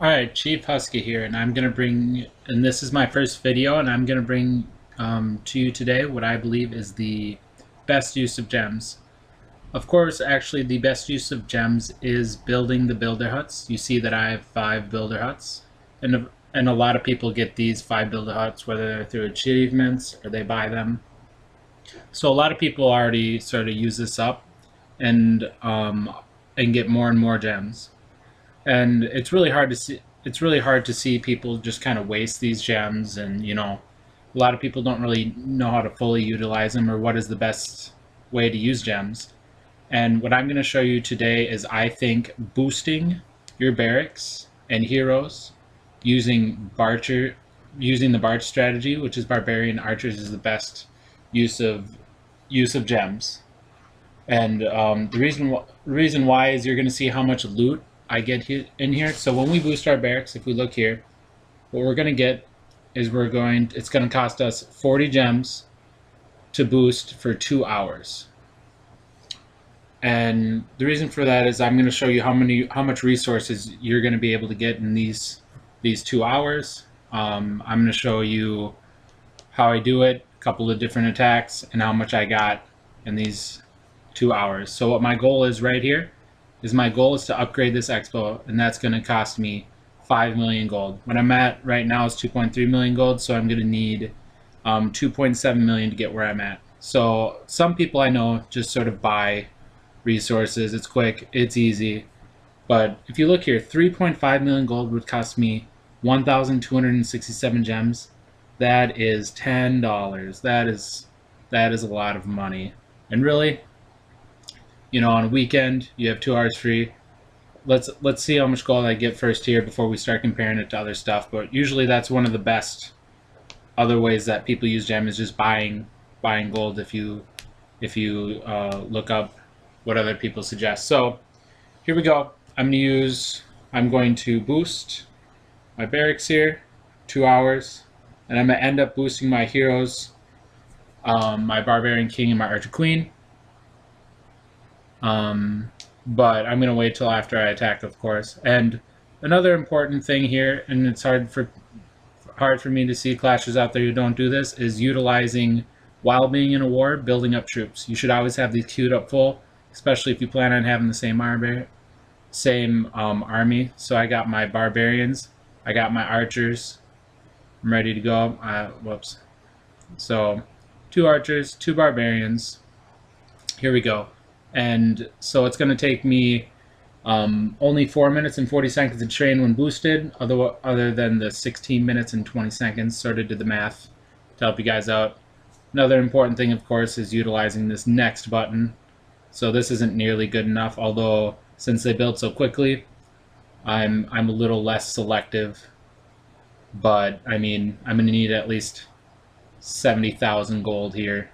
Alright, Chief Husky here, and and this is my first video, and I'm gonna bring to you today what I believe is the best use of gems. Of course, actually, the best use of gems is building the builder huts. You see that I have 5 builder huts, and a lot of people get these 5 builder huts, whether they're through achievements or they buy them. So a lot of people already sort of use this up and get more and more gems. And it's really hard to see people just kind of waste these gems, and a lot of people don't really know how to fully utilize them or what is the best way to use gems. And what I'm going to show you today is, I think, boosting your barracks and heroes using using the Barch strategy, which is barbarian archers, is the best use of gems. And the reason why is you're going to see how much loot I get in here. So when we boost our barracks, if we look here, what we're going to get is it's going to cost us 40 gems to boost for 2 hours. And the reason for that is I'm going to show you how much resources you're going to be able to get in these 2 hours. I'm going to show you how I do it, a couple of different attacks, and how much I got in these 2 hours. So what my goal is right here is to upgrade this expo, and that's going to cost me 5 million gold. What I'm at right now is 2.3 million gold, so I'm going to need 2.7 million to get where I'm at. So some people I know just sort of buy resources. It's quick, it's easy. But if you look here, 3.5 million gold would cost me 1,267 gems. That is $10. That is a lot of money. And really, on a weekend, you have 2 hours free. Let's see how much gold I get first here before we start comparing it to other stuff. But usually that's one of the best other ways that people use gem, is just buying gold if you look up what other people suggest. So here we go. I'm going to boost my barracks here, 2 hours, and I'm going to end up boosting my heroes, my barbarian king and my archer queen. But I'm going to wait till after I attack, of course. And another important thing here, and it's hard for me to see clashers out there who don't do this, is utilizing, while being in a war, building up troops. You should always have these queued up full, especially if you plan on having the same army. So I got my barbarians, I got my archers, I'm ready to go. Whoops. So 2 archers, 2 barbarians. Here we go. And so it's going to take me only 4 minutes and 40 seconds to train when boosted, other than the 16 minutes and 20 seconds. Sort of did the math to help you guys out. Another important thing, of course, is utilizing this next button. So this isn't nearly good enough, although since they build so quickly, I'm a little less selective. But I mean, I'm going to need at least 70,000 gold here.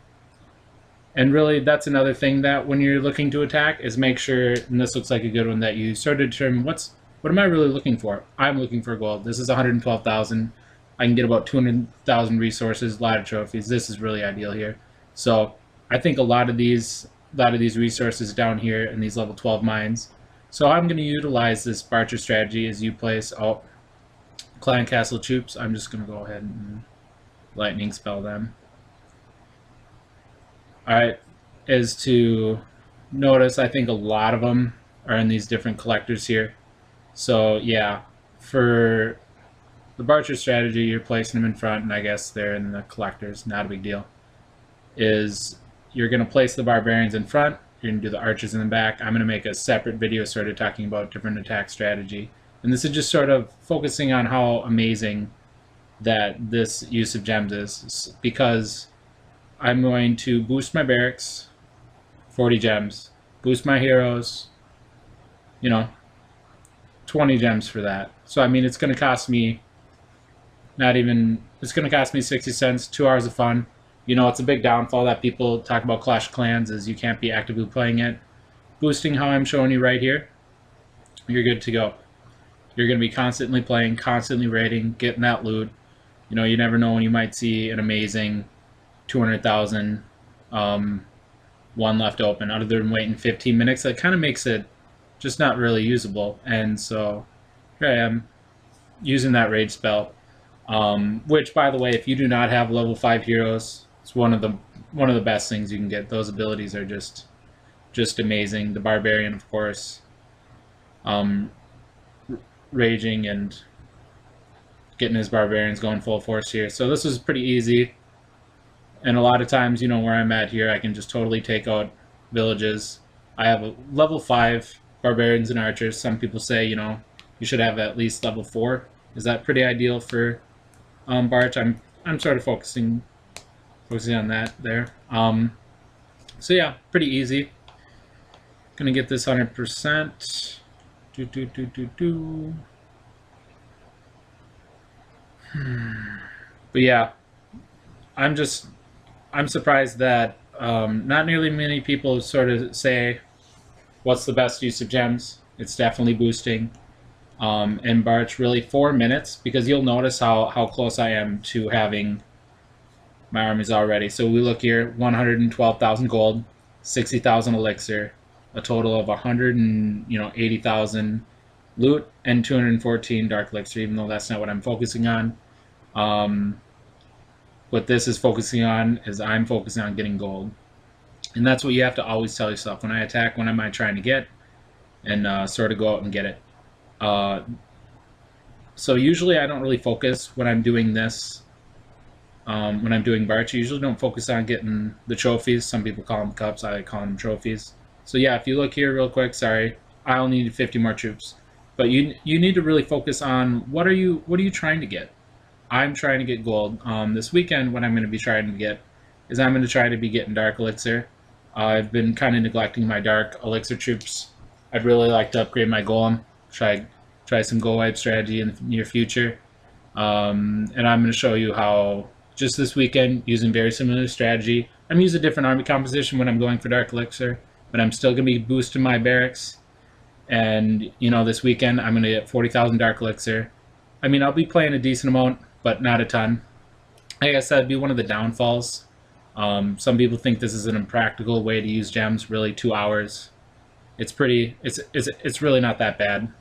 And really, that's another thing that when you're looking to attack, is make sure, and this looks like a good one, that you sort of determine what am I really looking for? I'm looking for gold. This is 112,000. I can get about 200,000 resources, a lot of trophies. This is really ideal here. So I think a lot of these resources down here in these level 12 mines. So I'm going to utilize this Barcher strategy as you place clan castle troops. I'm just going to go ahead and lightning spell them. Alright, is to notice, I think a lot of them are in these different collectors here. So yeah, for the Barcher strategy, you're placing them in front, and I guess they're in the collectors, not a big deal. Is you're going to place the barbarians in front, you're going to do the archers in the back. I'm going to make a separate video sort of talking about different attack strategy. And this is just sort of focusing on how amazing that this use of gems is, because I'm going to boost my barracks, 40 gems, boost my heroes, 20 gems for that. So I mean, it's going to cost me it's going to cost me 60 cents, 2 hours of fun. It's a big downfall that people talk about Clash of Clans, is you can't be actively playing it. Boosting how I'm showing you right here, you're good to go. You're going to be constantly playing, constantly raiding, getting that loot. You never know when you might see an amazing 200,000 one left open, other than waiting 15 minutes. That kind of makes it just not really usable. And so here I am using that rage spell. Which, by the way, if you do not have level 5 heroes, it's one of the best things you can get. Those abilities are just amazing. The barbarian, of course, um, raging and getting his barbarians going full force here. So this is pretty easy. And a lot of times, where I'm at here, I can just totally take out villages. I have a level 5 barbarians and archers. Some people say, you should have at least level 4. Is that pretty ideal for Barch? I'm sort of focusing on that there. So yeah, pretty easy. Gonna get this 100%. But yeah, I'm surprised that not nearly many people sort of say what's the best use of gems. It's definitely boosting. And Barch really 4 minutes, because you'll notice how close I am to having my armies already. So we look here, 112,000 gold, 60,000 elixir, a total of 180,000 loot, and 214 dark elixir, even though that's not what I'm focusing on. What this is focusing on is I'm focusing on getting gold. And that's what you have to always tell yourself. When I attack, what am I trying to get? And sort of go out and get it. So usually I don't really focus when I'm doing this. When I'm doing Barch, I usually don't focus on getting the trophies. Some people call them cups, I call them trophies. So yeah, if you look here real quick, sorry, I only need 50 more troops. But you need to really focus on what are you trying to get? I'm trying to get gold. This weekend, what I'm going to be trying to get is I'm going to try to be getting dark elixir. I've been kind of neglecting my dark elixir troops. I'd really like to upgrade my golem. Try some goal wipe strategy in the near future. And I'm going to show you how just this weekend, using very similar strategy. I'm using a different army composition when I'm going for dark elixir, but I'm still going to be boosting my barracks. And this weekend I'm going to get 40,000 dark elixir. I mean, I'll be playing a decent amount, but not a ton. I guess that'd be one of the downfalls. Some people think this is an impractical way to use gems. Really, 2 hours. It's really not that bad.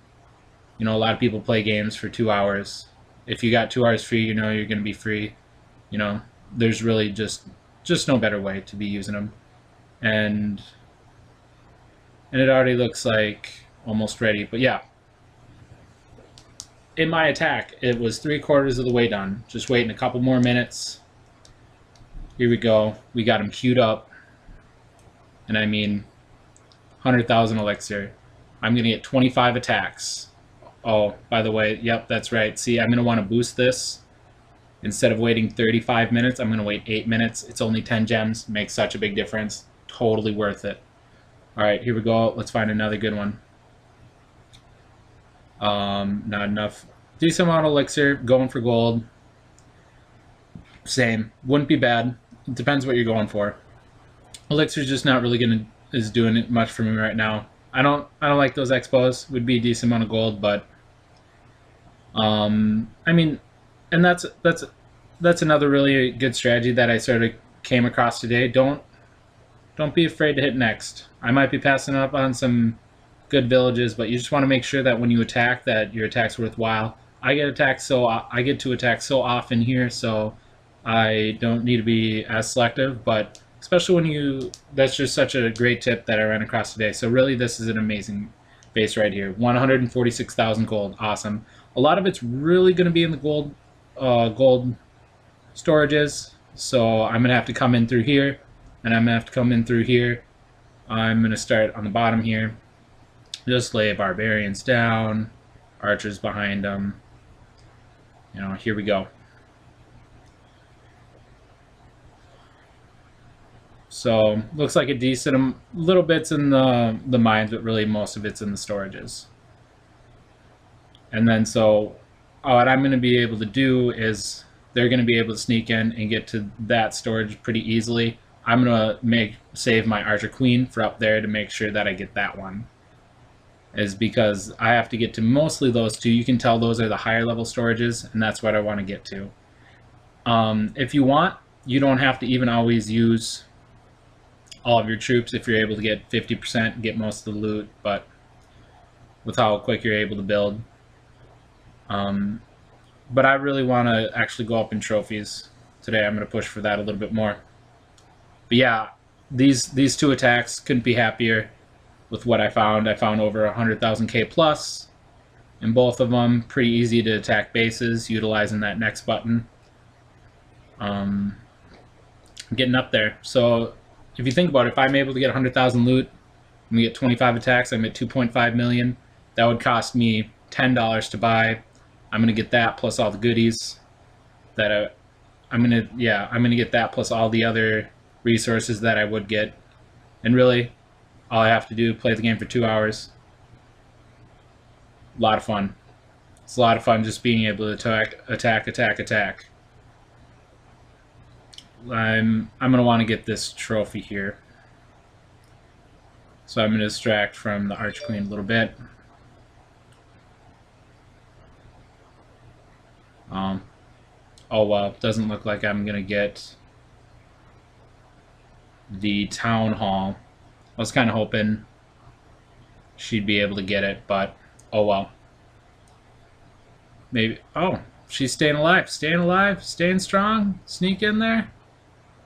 A lot of people play games for 2 hours. If you got 2 hours free, you're going to be free. There's really just no better way to be using them. And it already looks like almost ready. But yeah, in my attack, it was 3/4 of the way done. Just waiting a couple more minutes. Here we go. We got him queued up. And I mean, 100,000 elixir. I'm going to get 25 attacks. Oh, by the way, yep, that's right. See, I'm going to want to boost this. Instead of waiting 35 minutes, I'm going to wait 8 minutes. It's only 10 gems. Makes such a big difference. Totally worth it. Alright, here we go. Let's find another good one. Not enough. Decent amount of elixir. Going for gold. Same. Wouldn't be bad. It depends what you're going for. Elixir's just not really is doing it much for me right now. I don't like those expos. Would be a decent amount of gold, but I mean, and that's another really good strategy that I sort of came across today. Don't be afraid to hit next. I might be passing up on some good villages, but you just want to make sure that when you attack, that your attack's worthwhile. I get to attack so often here, so I don't need to be as selective, but especially when that's just such a great tip that I ran across today. So really, this is an amazing base right here. 146,000 gold, awesome. A lot of it's really going to be in the gold storages, so I'm going to have to come in through here, and I'm going to have to come in through here. I'm going to start on the bottom here. Just lay barbarians down, archers behind them. Here we go. So looks like a decent little bits in the mines, but really most of it's in the storages. And then so what I'm going to be able to do is they're going to be able to sneak in and get to that storage pretty easily. I'm going to save my archer queen for up there to make sure that I get that one. Is because I have to get to mostly those two. You can tell those are the higher level storages, and that's what I want to get to. If you want, you don't have to even always use all of your troops if you're able to get 50%, get most of the loot, but with how quick you're able to build. But I really want to actually go up in trophies today. I'm going to push for that a little bit more. But yeah, these two attacks, couldn't be happier with what I found. I found over 100,000 K plus in both of them. Pretty easy to attack bases utilizing that next button. Getting up there. So if you think about it, if I'm able to get 100,000 loot, I'm gonna get 25 attacks. I'm at 2.5 million. That would cost me $10 to buy. I'm gonna get that plus all the goodies that I'm gonna get that plus all the other resources that I would get. And really, all I have to do is play the game for 2 hours. A lot of fun. It's a lot of fun just being able to attack. I'm gonna want to get this trophy here, so I'm gonna distract from the Arch Queen a little bit. Oh well, doesn't look like I'm gonna get the town hall. I was kind of hoping she'd be able to get it, but oh well. Maybe. Oh, she's staying alive, staying strong. Sneak in there.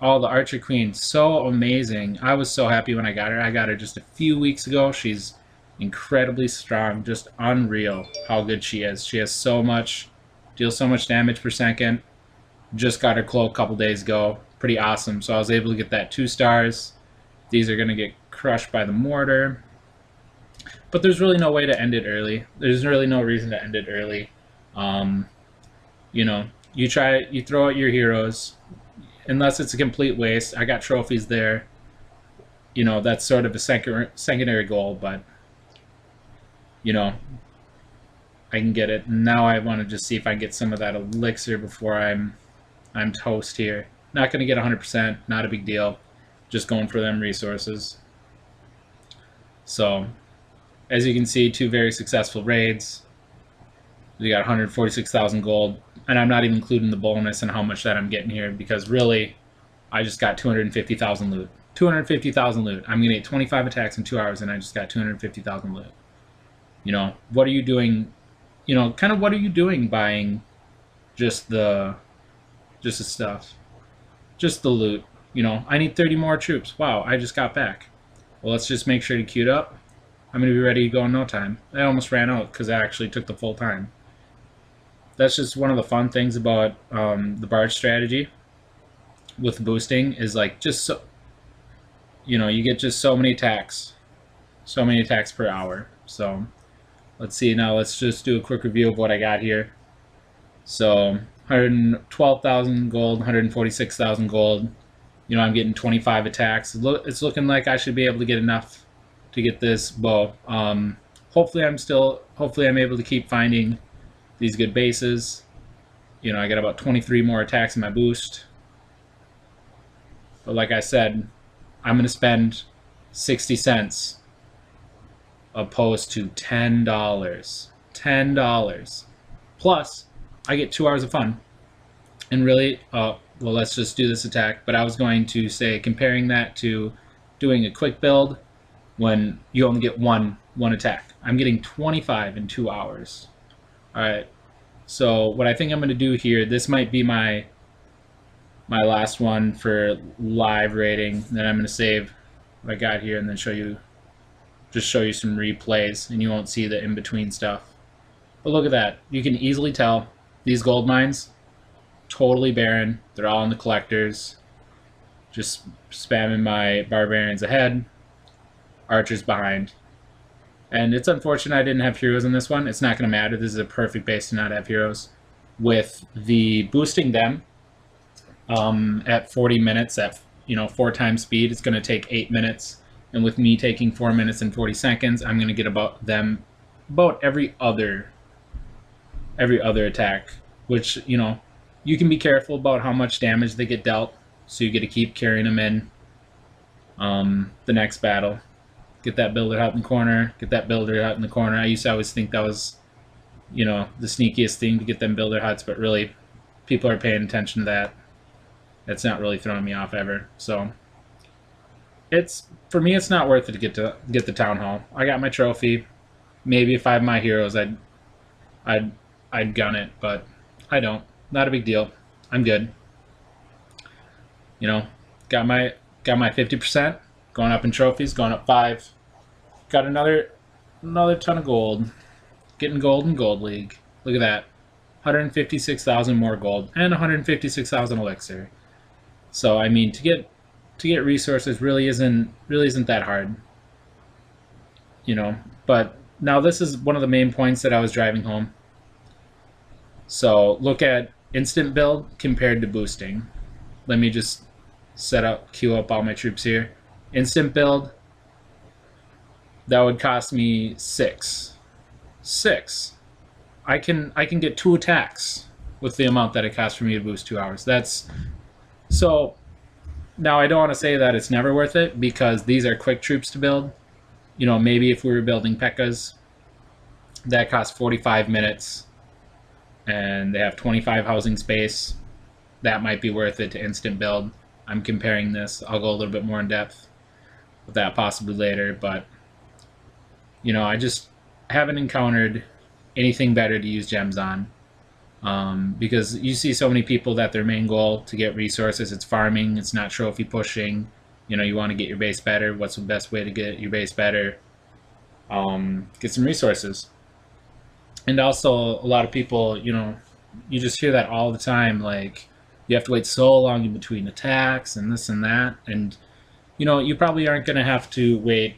Oh, the Archer Queen, so amazing. I was so happy when I got her. I got her just a few weeks ago. She's incredibly strong, just unreal how good she is. She has so much, deals so much damage per second. Just got her cloak a couple days ago. Pretty awesome. So I was able to get that 2 stars. These are going to get crushed by the mortar. But there's really no way to end it early. There's really no reason to end it early. You know, you throw out your heroes. Unless it's a complete waste. I got trophies there. You know, that's sort of a secondary goal, but you know, I can get it. Now I want to just see if I can get some of that elixir before I'm toast here. Not going to get 100%, not a big deal. Just going for them resources. So, as you can see, 2 very successful raids. We got 146,000 gold. And I'm not even including the bonus and how much that I'm getting here, because really, I just got 250,000 loot. 250,000 loot. I'm gonna get 25 attacks in 2 hours, and I just got 250,000 loot. You know, what are you doing? You know, kind of what are you doing buying just the stuff, just the loot? You know, I need 30 more troops. Wow, I just got back. Well, let's just make sure to queue it up. I'm gonna be ready to go in no time. I almost ran out because I actually took the full time. That's just one of the fun things about the Barch strategy with boosting is like just so, you know, you get just so many attacks per hour. So let's see now. Let's just do a quick review of what I got here. So 112,000 gold, 146,000 gold. You know, I'm getting 25 attacks. It's looking like I should be able to get enough to get this bow. Hopefully I'm able to keep finding these good bases. You know, I got about 23 more attacks in my boost. But like I said, I'm going to spend 60 cents opposed to $10. $10. Plus, I get 2 hours of fun. And really, well, let's just do this attack. But I was going to say, comparing that to doing a quick build when you only get one attack. I'm getting 25 in 2 hours. Alright, so what I think I'm going to do here, this might be my last one for live rating. Then I'm going to save what I got here and then show you some replays, and you won't see the in-between stuff. But look at that. You can easily tell these gold mines, totally barren. They're all in the collectors. Just spamming my barbarians ahead, archers behind. And it's unfortunate I didn't have heroes in this one. It's not going to matter. This is a perfect base to not have heroes. With the boosting them at 40 minutes at 4 times speed, it's going to take 8 minutes. And with me taking 4 minutes and 40 seconds, I'm going to get about every other attack. Which, you know, you can be careful about how much damage they get dealt. So you get to keep carrying them in the next battle. Get that builder hut in the corner. Get that builder hut in the corner. I used to always think that was, you know, the sneakiest thing to get them builder huts, but really, people are paying attention to that. That's not really throwing me off ever. So, for me, it's not worth it to get the town hall. I got my trophy. Maybe if I had my heroes, I'd gun it, but I don't. Not a big deal. I'm good. You know, got my 50%, going up in trophies, going up 5. Got another ton of gold. Getting gold in Gold League. Look at that. 156,000 more gold and 156,000 elixir. So I mean, to get resources really isn't that hard. You know, but now this is one of the main points that I was driving home. So look at instant build compared to boosting. Let me just queue up all my troops here. Instant build, that would cost me 6. I can get 2 attacks with the amount that it costs for me to boost 2 hours. That's so. Now I don't want to say that it's never worth it, because these are quick troops to build. You know, maybe if we were building P.E.K.K.A.s, that costs 45 minutes, and they have 25 housing space. That might be worth it to instant build. I'm comparing this. I'll go a little bit more in depth with that possibly later, but you know, I just haven't encountered anything better to use gems on, because you see so many people that their main goal to get resources, it's farming, it's not trophy pushing. You know, you want to get your base better. What's the best way to get your base better? Get some resources. And also, a lot of people, you know, you just hear that all the time, like, you have to wait so long in between attacks and this and that. And, you know, you probably aren't going to have to wait.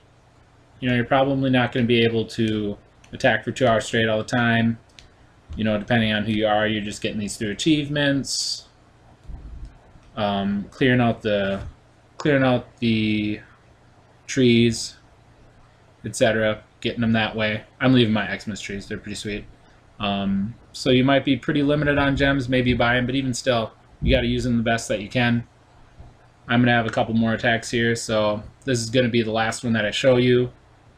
You know, you're probably not going to be able to attack for 2 hours straight all the time. You know, depending on who you are, you're just getting these through achievements, clearing out the trees, etc. Getting them that way. I'm leaving my Xmas trees; they're pretty sweet. So you might be pretty limited on gems, maybe buy them, but even still, you got to use them the best that you can. I'm gonna have a couple more attacks here, so this is gonna be the last one that I show you,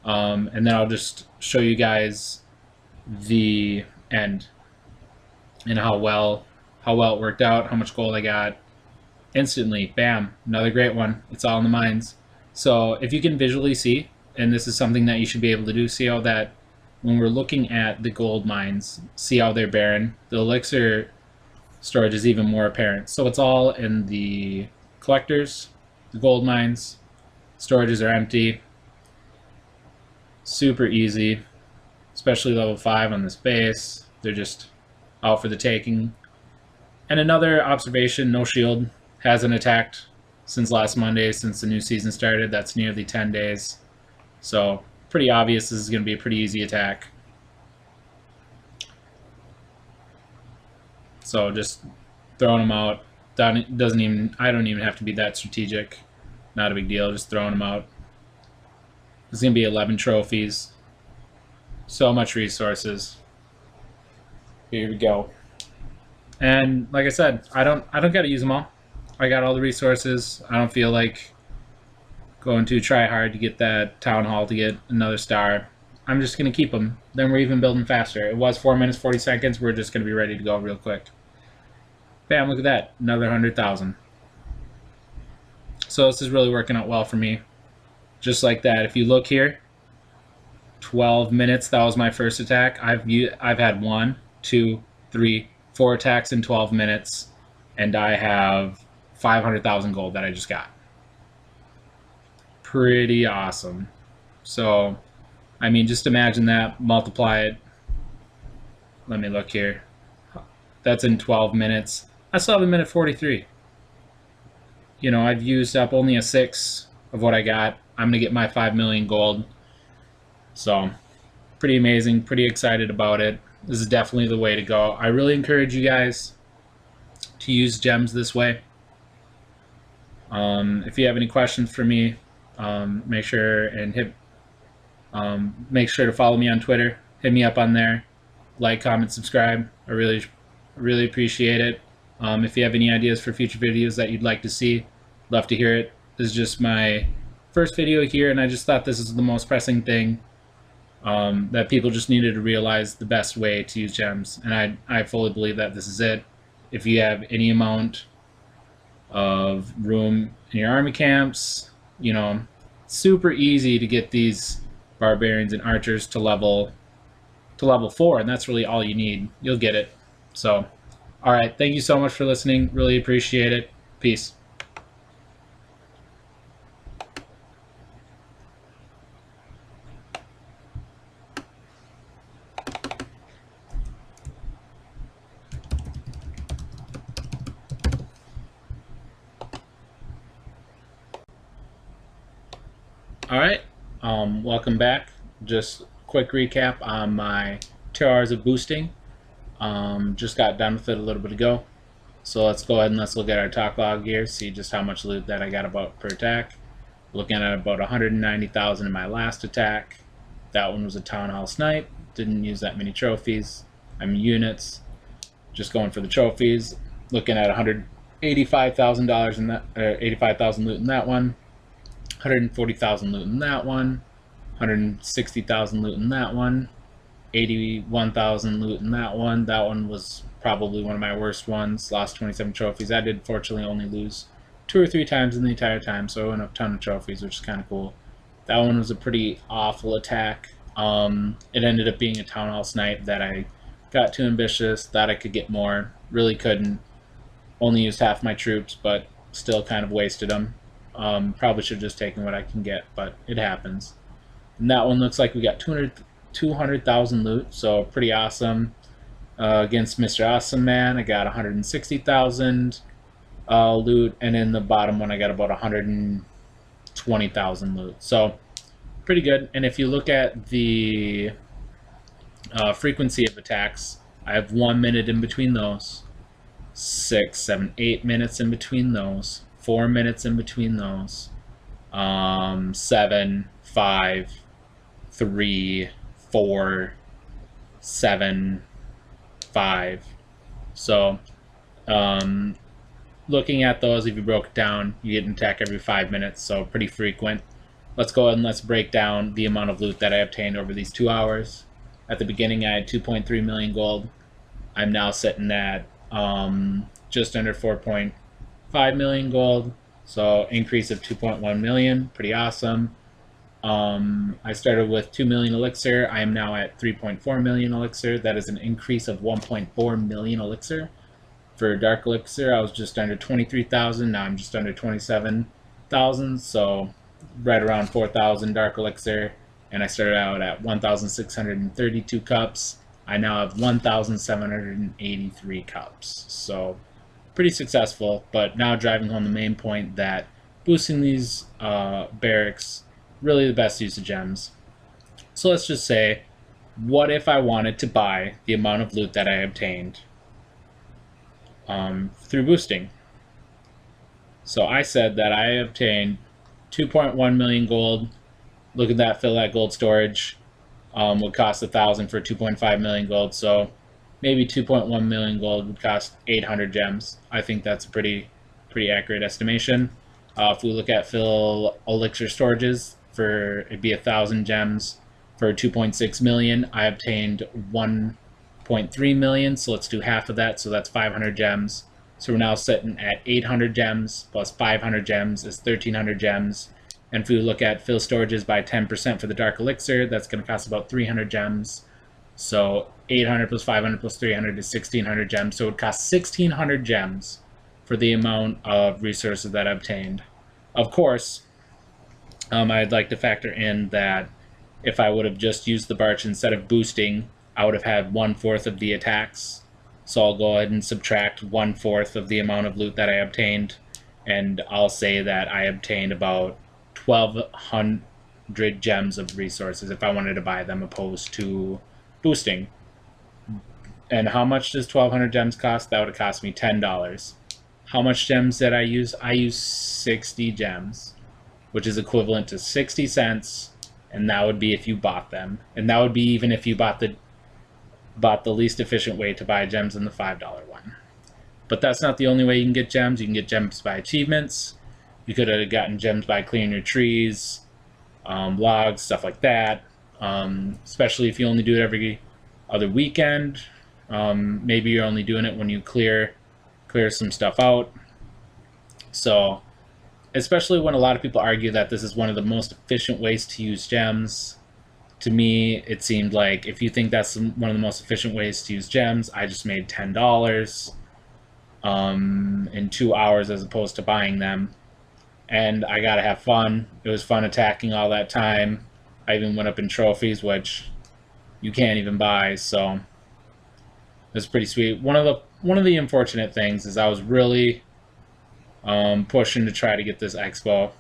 and then I'll just show you guys the end and how well it worked out, how much gold I got instantly. Bam, another great one. It's all in the mines. So if you can visually see, and this is something that you should be able to do, see how that when we're looking at the gold mines, see how they're barren. The elixir storage is even more apparent. So it's all in the collectors, the gold mines. Storages are empty. Super easy, especially level 5 on this base. They're just out for the taking. And another observation, no shield. Hasn't attacked since last Monday, since the new season started. That's nearly 10 days. So pretty obvious this is going to be a pretty easy attack. So just throwing them out. I don't even have to be that strategic. Not a big deal, just throwing them out. It's going to be 11 trophies. So much resources. Here we go. And like I said, I don't got to use them all. I got all the resources. I don't feel like going to try hard to get that town hall to get another star. I'm just going to keep them. Then we're even building faster. It was 4 minutes, 40 seconds. We're just going to be ready to go real quick. Bam, look at that. Another 100,000. So this is really working out well for me. Just like that. If you look here, 12 minutes, that was my first attack. I've had 1, 2, 3, 4 attacks in 12 minutes, and I have 500,000 gold that I just got. Pretty awesome. So, I mean, just imagine that, multiply it. Let me look here. That's in 12 minutes. I still have a minute 43. You know, I've used up only a 6 of what I got. I'm going to get my 5 million gold. So, pretty amazing. Pretty excited about it. This is definitely the way to go. I really encourage you guys to use gems this way. If you have any questions for me, make sure to follow me on Twitter. Hit me up on there. Like, comment, subscribe. I really appreciate it. If you have any ideas for future videos that you'd like to see, love to hear it. This is just my first video here, and I just thought this is the most pressing thing, that people just needed to realize the best way to use gems, and I fully believe that this is it. If you have any amount of room in your army camps, you know, super easy to get these barbarians and archers to level 4, and that's really all you need. You'll get it. So All right, thank you so much for listening. Really appreciate it. Peace. All right, welcome back. Just quick recap on my 2 hours of boosting. Just got done with it a little bit ago. So let's go ahead and let's look at our talk log here, see just how much loot that I got about per attack. Looking at about 190,000 in my last attack. That one was a Town Hall Snipe. Didn't use that many trophies. I'm units. Just going for the trophies. Looking at $185,000 in that, 85,000 loot in that one. 140,000 loot in that one. 160,000 loot in that one. 81,000 loot in that one. That one was probably one of my worst ones. Lost 27 trophies. I did fortunately only lose 2 or 3 times in the entire time, so I went up a ton of trophies, which is kind of cool. That one was a pretty awful attack. It ended up being a Town Hall Snipe that I got too ambitious, thought I could get more, really couldn't. Only used half my troops, but still kind of wasted them. Probably should have just taken what I can get, but it happens. And that one looks like we got 200,000 loot, so pretty awesome. Against Mr. Awesome Man, I got 160,000 loot, and in the bottom one I got about 120,000 loot. So pretty good. And if you look at the frequency of attacks, I have 1 minute in between those, 6, 7, 8 minutes in between those, 4 minutes in between those, 7, 5, 3, 4, 7, 5. So looking at those, if you broke it down, you get an attack every 5 minutes, so pretty frequent. Let's go ahead and let's break down the amount of loot that I obtained over these 2 hours. At the beginning I had 2.3 million gold. I'm now sitting at just under 4.5 million gold, so increase of 2.1 million, pretty awesome. I started with 2 million elixir. I am now at 3.4 million elixir. That is an increase of 1.4 million elixir. For dark elixir, I was just under 23,000. Now I'm just under 27,000. So right around 4,000 dark elixir. And I started out at 1,632 cups. I now have 1,783 cups. So pretty successful. But now driving home the main point that boosting these barracks, really the best use of gems. So let's just say, what if I wanted to buy the amount of loot that I obtained through boosting? So I said that I obtained 2.1 million gold. Look at that, fill that gold storage. Would cost 1,000 for 2.5 million gold. So maybe 2.1 million gold would cost 800 gems. I think that's a pretty accurate estimation. If we look at fill elixir storages, for it'd be 1,000 gems for 2.6 million. I obtained 1.3 million, so let's do half of that, so that's 500 gems. So we're now sitting at 800 gems plus 500 gems is 1,300 gems. And if we look at fill storages by 10% for the dark elixir, that's going to cost about 300 gems. So 800 plus 500 plus 300 is 1,600 gems. So it would cost 1,600 gems for the amount of resources that I obtained. Of course, I'd like to factor in that if I would have just used the Barch instead of boosting, I would have had 1/4 of the attacks. So I'll go ahead and subtract 1/4 of the amount of loot that I obtained, and I'll say that I obtained about 1,200 gems of resources if I wanted to buy them opposed to boosting. And how much does 1,200 gems cost? That would have cost me $10. How much gems did I use? I used 60 gems, which is equivalent to 60 cents, and that would be if you bought them. And that would be even if you bought the least efficient way to buy gems in the $5 one. But that's not the only way you can get gems. You can get gems by achievements. You could have gotten gems by clearing your trees, logs, stuff like that. Especially if you only do it every other weekend. Maybe you're only doing it when you clear some stuff out. So, especially when a lot of people argue that this is one of the most efficient ways to use gems. To me, it seemed like if you think that's one of the most efficient ways to use gems, I just made $10. in 2 hours as opposed to buying them. And I gotta have fun. It was fun attacking all that time. I even went up in trophies, which you can't even buy, so it was pretty sweet. One of the unfortunate things is I was really pushing to try to get this expo.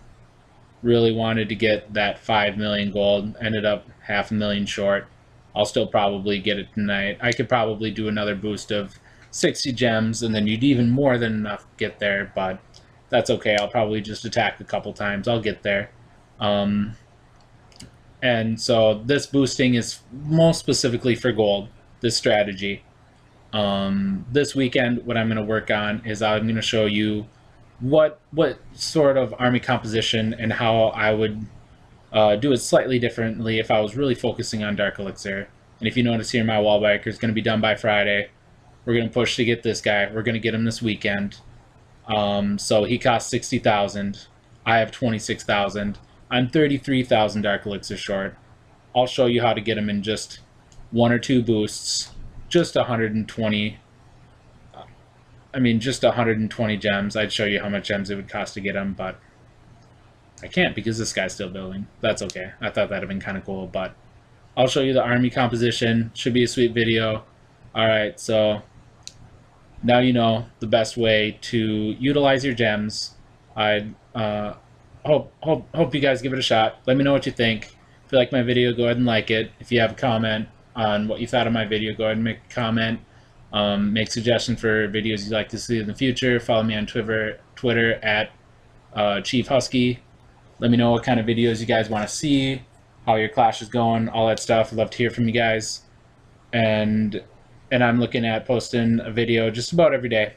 Really wanted to get that 5 million gold. Ended up 500,000 short. I'll still probably get it tonight. I could probably do another boost of 60 gems, and then you'd even more than enough get there, but that's okay. I'll probably just attack a couple times. I'll get there. And so this boosting is most specifically for gold, this strategy. This weekend, what I'm going to work on is I'm going to show you what sort of army composition and how I would do it slightly differently if I was really focusing on Dark Elixir. And if you notice here, my wall biker is going to be done by Friday. We're going to push to get this guy. We're going to get him this weekend. So he costs 60,000. I have 26,000. I'm 33,000 Dark Elixir short. I'll show you how to get him in just 1 or 2 boosts. Just 120. Just 120 gems. I'd show you how much gems it would cost to get him, but I can't because this guy's still building. That's okay. I thought that'd have been kind of cool, but I'll show you the army composition. Should be a sweet video. Alright, so now you know the best way to utilize your gems. I hope you guys give it a shot. Let me know what you think. If you like my video, go ahead and like it. If you have a comment on what you thought of my video, go ahead and make a comment. Make suggestions for videos you'd like to see in the future. Follow me on Twitter at Chief Husky. Let me know what kind of videos you guys want to see, how your clash is going, all that stuff. I'd love to hear from you guys. And I'm looking at posting a video just about every day.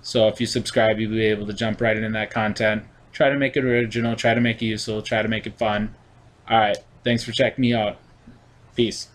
So if you subscribe, you'll be able to jump right into that content. Try to make it original, try to make it useful, try to make it fun. Alright, thanks for checking me out. Peace.